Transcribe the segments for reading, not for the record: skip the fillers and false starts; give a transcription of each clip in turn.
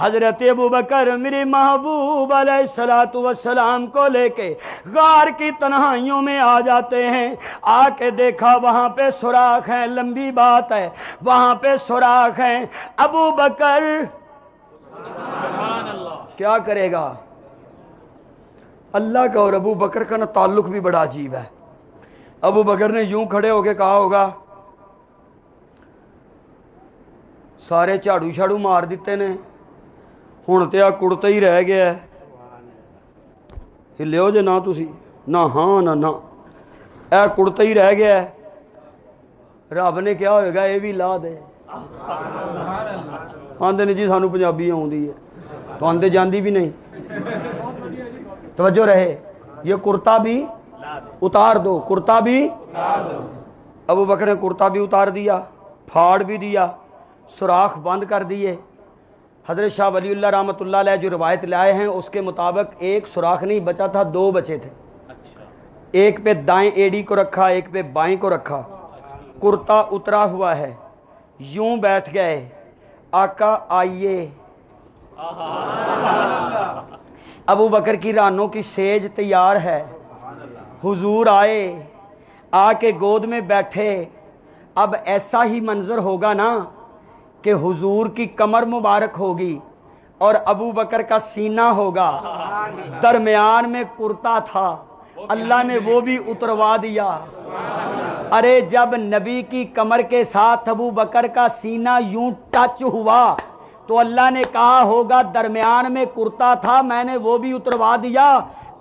हजरत अबू बकर मेरे महबूब अलैहिस्सलातु वस्सलाम को लेके गार की तन्हाइयों में आ जाते हैं। आके देखा वहां पे सुराख है, लंबी बात है, वहां पे सुराख है। अबू बकर क्या करेगा? अल्लाह का और अबू बकर का ना ताल्लुक भी बड़ा अजीब है। अबू बकर ने यूं खड़े होके कहा होगा, सारे झाड़ू झाड़ू मार दिते ने, हुण ते आ कुड़ता ही रह गया है, हिलियो जे ना तुसी, ना हाँ ना ना, ए कुड़ता ही रह गया है। रब ने क्या होएगा ये भी ला दे। आंदे ने जी सानू पंजाबी आउंदी है, तो आंदे जांदी भी नहीं। तवज्जो रहे, ये कुर्ता भी उतार दो, कुर्ता भी। अबू बकर ने कुर्ता भी उतार दिया, फाड़ भी दिया, सुराख बंद कर दिए। हजरत शाह वलीउल्लाह रहमतुल्लाह अलैह जो रिवायत लाए हैं उसके मुताबिक एक सुराख नहीं बचा था, दो बचे थे। एक पे दाएं एड़ी को रखा, एक पे बाएं को रखा। कुर्ता उतरा हुआ है, यूं बैठ गए, आका आइए। अबू बकर की रानों की सेज तैयार है, हुजूर आए, आके गोद में बैठे। अब ऐसा ही मंजर होगा ना कि हुजूर की कमर मुबारक होगी और अबू बकर का सीना होगा, दरमियान में कुर्ता था, अल्लाह ने वो भी उतरवा दिया। अरे जब नबी की कमर के साथ अबू बकर का सीना यूं टच हुआ तो अल्लाह ने कहा होगा दरमियान में कुर्ता था, मैंने वो भी उतरवा दिया।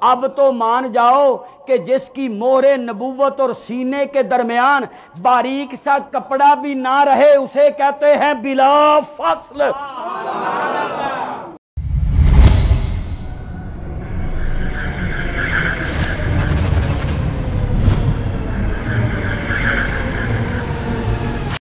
अब तो मान जाओ कि जिसकी मोहरे नबूवत और सीने के दरमियान बारीक सा कपड़ा भी ना रहे उसे कहते हैं बिला फसल।